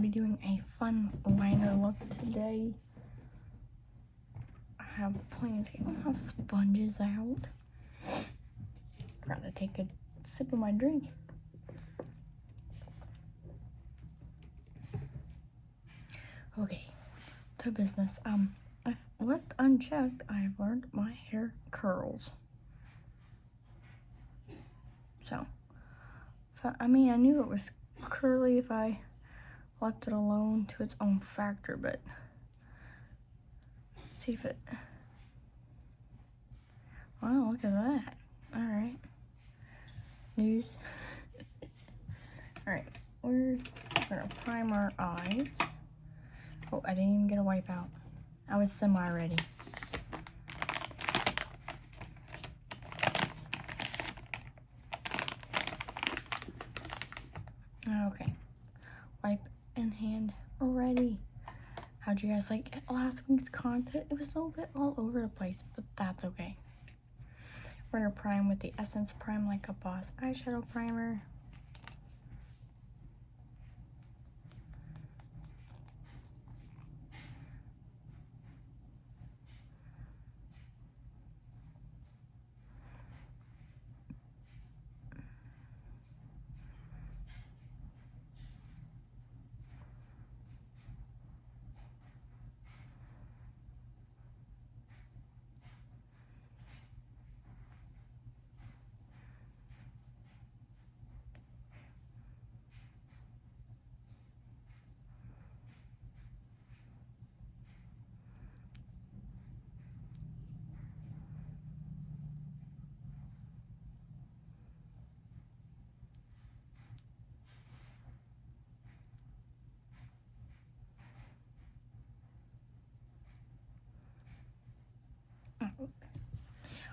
be doing a fun liner look today. I have plans to get my sponges out. Gotta take a sip of my drink. Okay, to business. If left unchecked, I've learned my hair curls. So, I knew it was curly if I left it alone to its own factor, but see if it. Wow, look at that. All right. News. All right, we're gonna prime our eyes. Oh, I didn't even get a wipe out. I was semi-ready. Okay, wipe in hand ready. How'd you guys like last week's content? It was a little bit all over the place, but that's okay. We're gonna prime with the Essence Prime Like a Boss eyeshadow primer.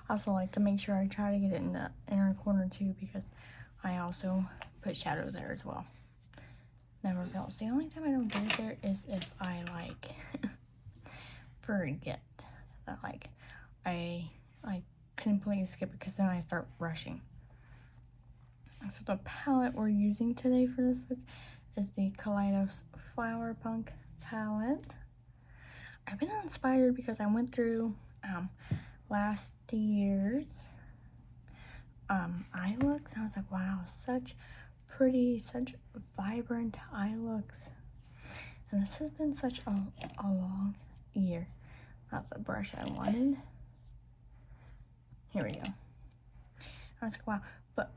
I also like to make sure I try to get it in the inner corner too, because I also put shadow there as well. Never fails. The only time I don't get it there is if I like forget that I completely skip it, because then I start rushing. So the palette we're using today for this look is the Kaleidos Flower Punk palette. I've been inspired because I went through last year's eye looks. I was like, wow, such pretty, such vibrant eye looks. And this has been such a long year. That's the brush I wanted. Here we go. I was like, wow. But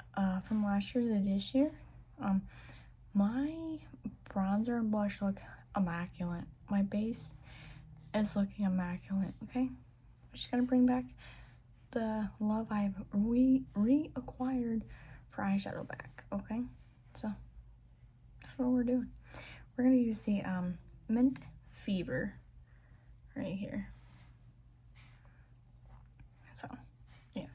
from last year to this year, my bronzer and blush look immaculate. My base is looking immaculate, okay? I'm just gonna bring back the love I've reacquired for eyeshadow back, okay? So that's what we're doing. We're gonna use the Mint Fever right here. So yeah.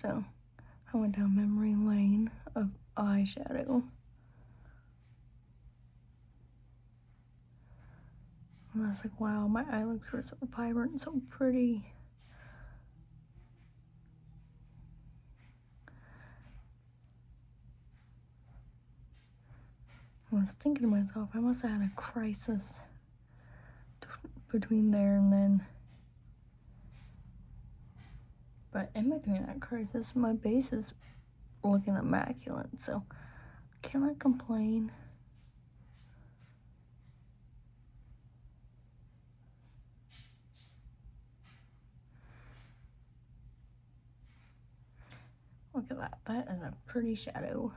So I went down memory lane of eyeshadow. And I was like, wow, my eye looks were so vibrant and so pretty. I was thinking to myself, I must have had a crisis between there and then. But in between that crisis, my base is looking immaculate, so cannot complain. Look at that. That is a pretty shadow.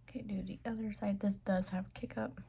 Okay, do the other side. This does have kick up.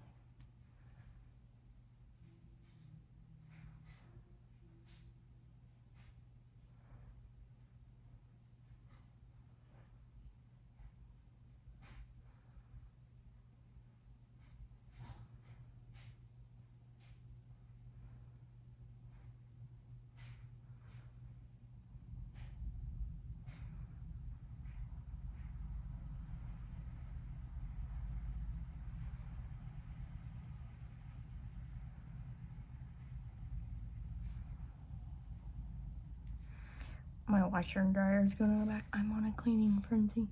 my washer and dryer is going in the back. I'm on a cleaning frenzy.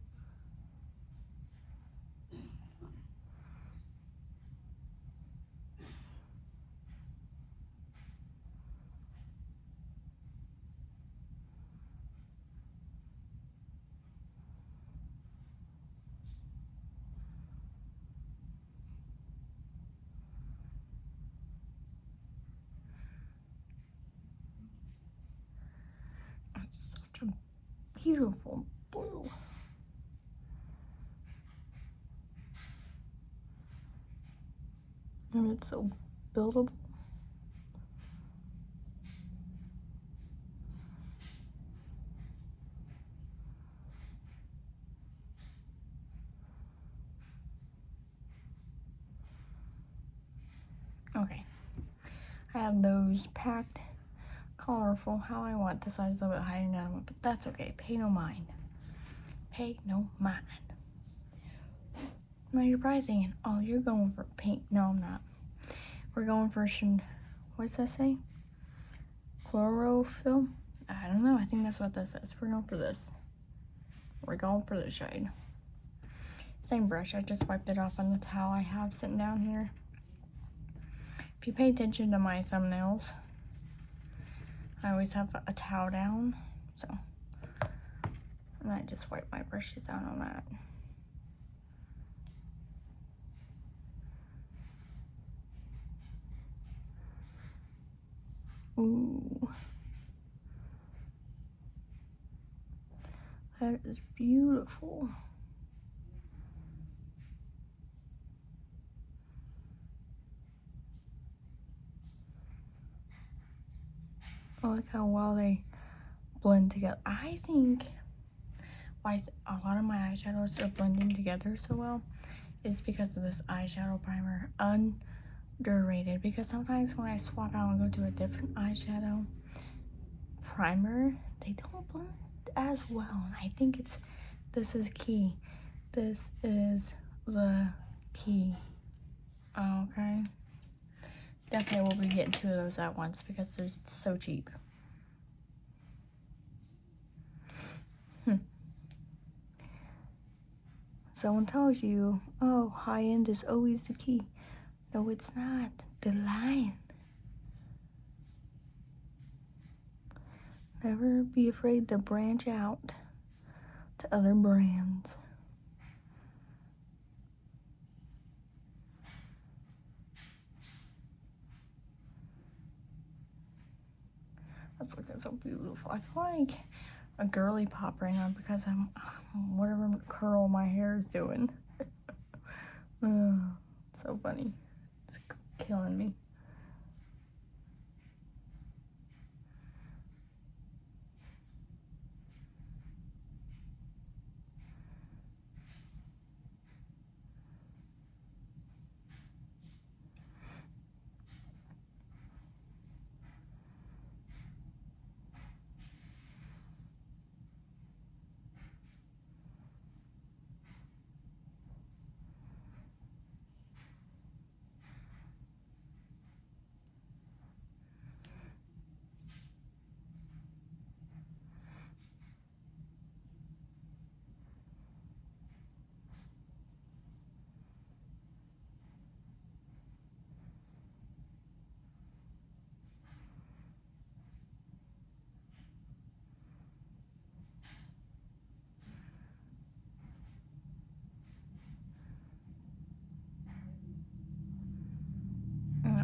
It's such a beautiful blue. And it's so buildable. Okay. I have those packed colorful how I want. The size a little bit higher than I want, but that's okay. Pay no mind. Pay no mind. Now you're probably thinking, oh, you're going for pink. No, I'm not. We're going for what does that say? Chlorophyll? I don't know. I think that's what that says. We're going for this. We're going for this shade. Same brush. I just wiped it off on the towel I have sitting down here. If you pay attention to my thumbnails, I always have a towel down. So, and I just wipe my brushes down on that. Ooh. That is beautiful. I like how well they blend together. I think why a lot of my eyeshadows are blending together so well is because of this eyeshadow primer. Underrated, because sometimes when I swap out and go to a different eyeshadow primer, they don't blend as well. And I think this is key. This is the key. Okay. Definitely will be getting 2 of those at once because they're so cheap. Someone tells you, oh, high end is always the key. No, it's not. The line. Never be afraid to branch out to other brands. That's looking so beautiful. I feel like a girly pop right now because I'm whatever curl my hair is doing. So funny. It's killing me.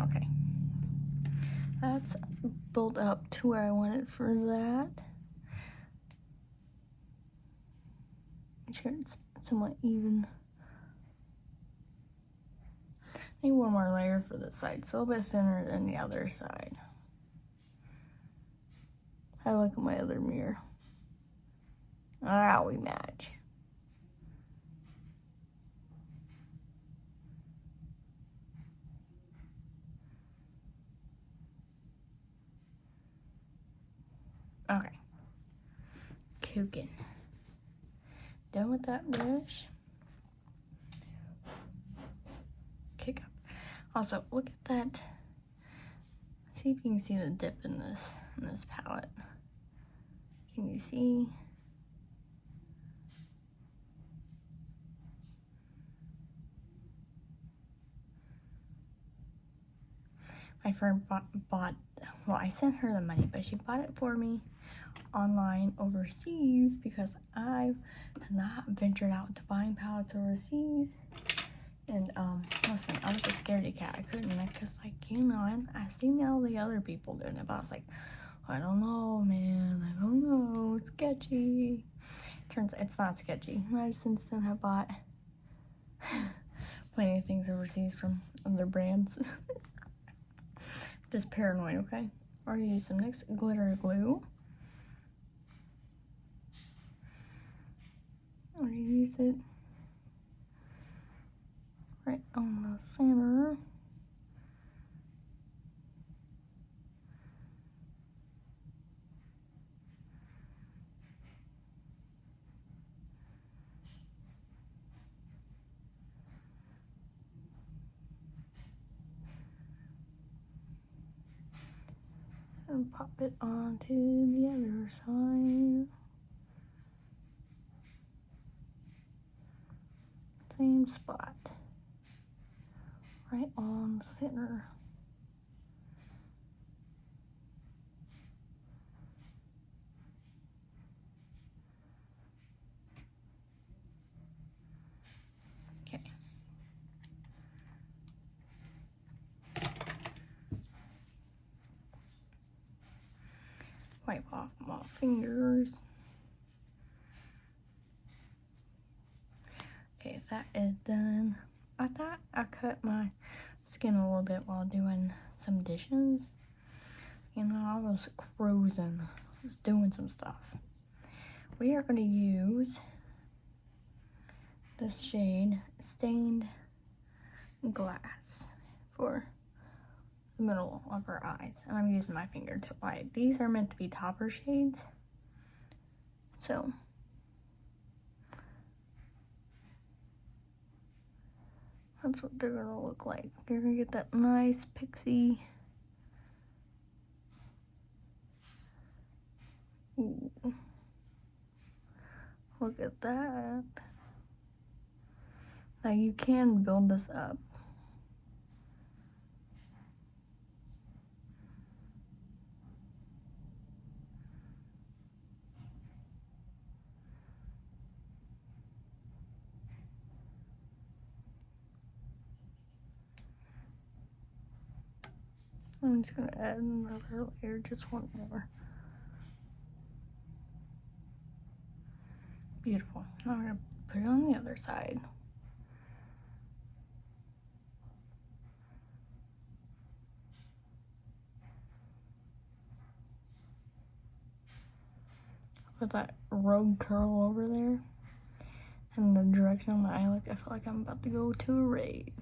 Okay. That's built up to where I want it for that. Make sure it's somewhat even. I need one more layer for this side. It's a little bit thinner than the other side. I look at my other mirror. Ah, we match. Okay. Cooking. Done with that brush. Kick up. Also, look at that. See if you can see the dip in this palette. Can you see? My friend bought, well, I sent her the money, but she bought it for me online overseas because I have not ventured out to buying palettes overseas. And listen, I was a scaredy cat. I couldn't, because like, you know, I seen all the other people doing it, but I was like, I don't know, man, I don't know, it's sketchy. Turns out it's not sketchy. I've since then have bought plenty of things overseas from other brands. Just paranoid, okay? Or use some NYX glitter glue. Or use it right on the center. And pop it onto the other side. Same spot. Right on the center. Okay. Wipe off my fingers. Okay, that is done. I thought I cut my skin a little bit while doing some dishes. You know, I was cruising. I was doing some stuff. We are going to use this shade, Stained Glass, for the middle of our eyes. And I'm using my finger to light. These are meant to be topper shades. So, that's what they're going to look like. You're going to get that nice pixie. Ooh. Look at that. Now you can build this up. I'm just gonna add another layer, just one more. Beautiful. Now we're gonna put it on the other side. Put that rogue curl over there. And the direction of my eye look, I feel like I'm about to go to a rave.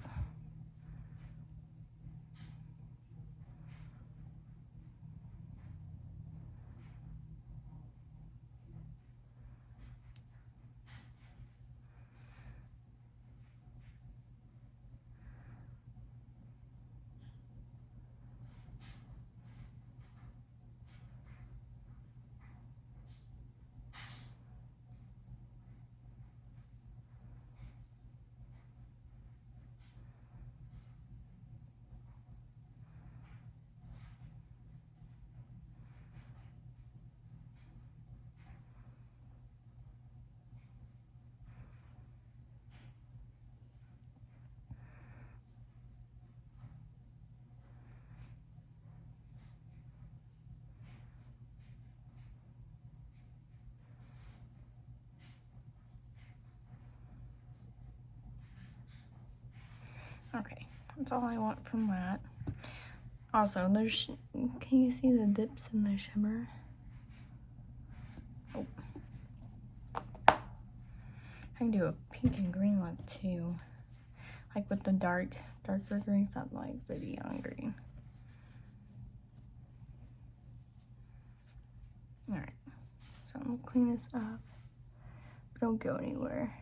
Okay, that's all I want from that. Also, there's, can you see the dips in the shimmer? Oh. I can do a pink and green look too. Like with the darker green, something like the neon green. Alright, so I'm gonna clean this up. Don't go anywhere.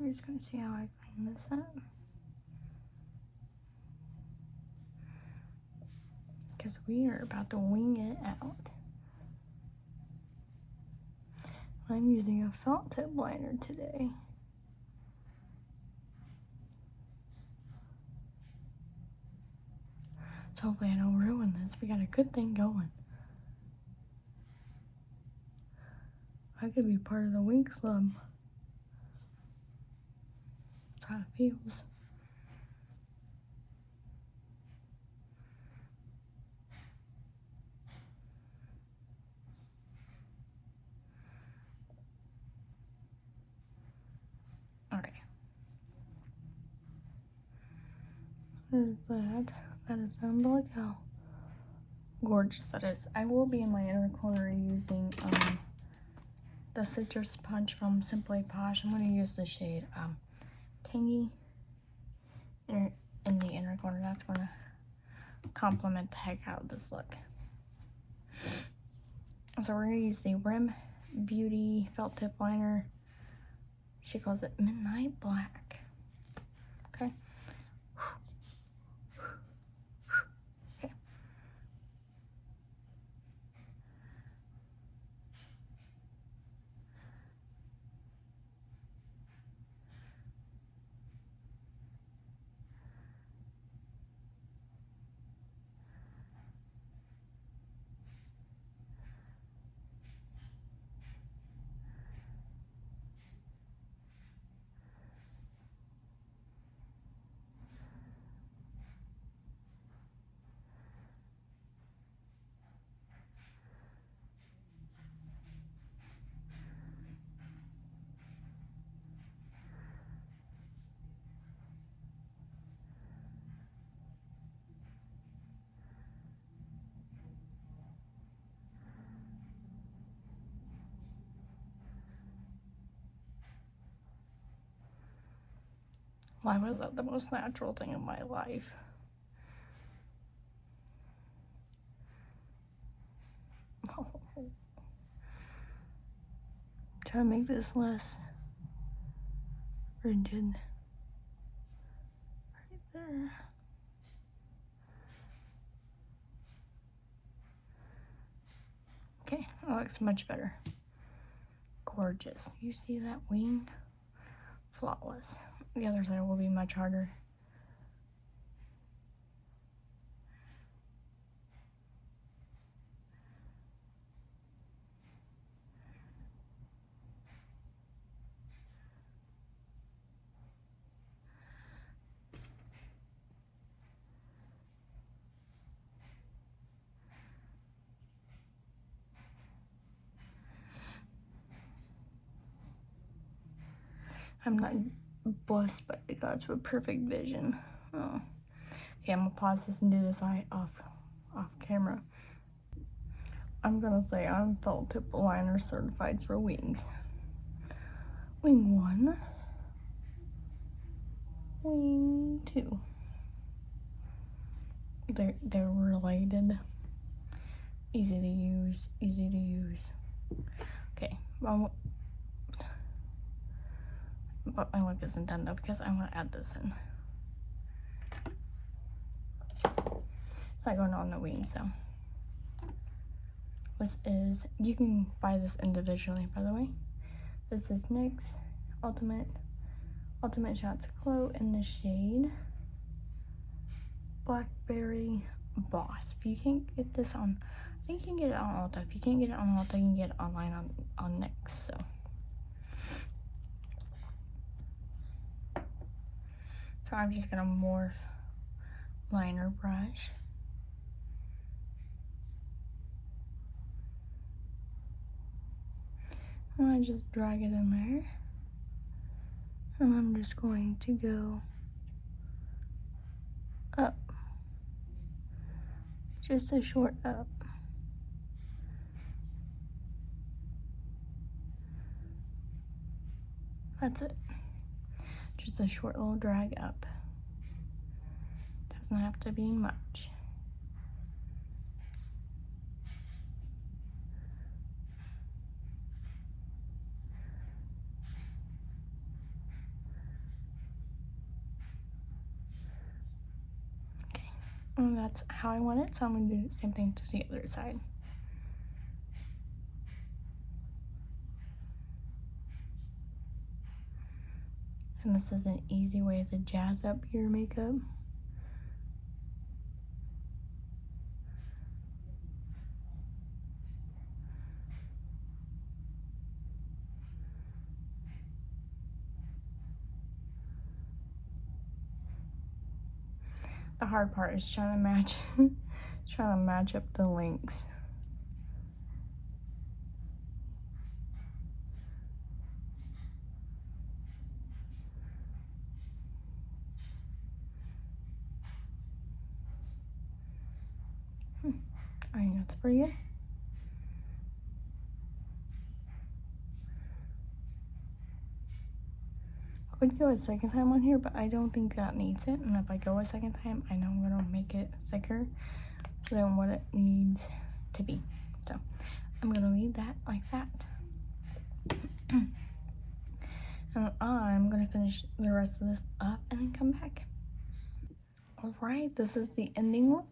We're just gonna see how I clean this up. Because we are about to wing it out. I'm using a felt tip liner today. So hopefully I don't ruin this. We got a good thing going. I could be part of the Wink Club. That's how it feels. Okay. There's that. That is them. But look how gorgeous that is. I will be in my inner corner using the citrus punch from Simply Posh. I'm going to use the shade Tangy in the inner corner. That's going to complement the heck out of this look. So we're going to use the Rim Beauty felt tip liner. She calls it Midnight Black. Okay. Okay. Why was that the most natural thing in my life? Try to make this less rigid. Right there. Okay, that looks much better. Gorgeous. You see that wing? Flawless. The other side will be much harder. I'm not blessed by the gods with perfect vision. Oh. Okay, I'm gonna pause this and do this eye off camera. I'm gonna say I'm felt tip liner certified for wings. Wing 1. Wing 2. They're related. Easy to use, easy to use. Okay, but my look isn't done though because I want to add this in. It's not going on the wings though. This is, you can buy this individually by the way. This is NYX Ultimate Shots Glow in the shade Blackberry Boss. If you can't get this on, I think you can get it on Ulta. If you can't get it on Ulta, you can get it online on NYX. So I'm just gonna morph liner brush. And I just drag it in there. And I'm just going to go up. Just a short up. That's it. Just a short little drag up. Doesn't have to be much. Okay, and that's how I want it, so I'm gonna do the same thing to the other side. And this is an easy way to jazz up your makeup. The hard part is trying to match up the links. I think that's pretty good. I would go a second time on here, but I don't think that needs it. And if I go a second time, I know I'm gonna make it thicker than what it needs to be. So I'm gonna leave that like that. And I'm gonna finish the rest of this up and then come back. All right, this is the ending look.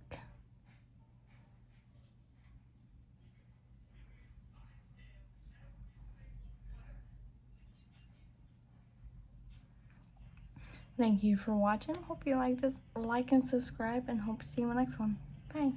Thank you for watching. Hope you like this. Like and subscribe, and hope to see you in the next one. Bye.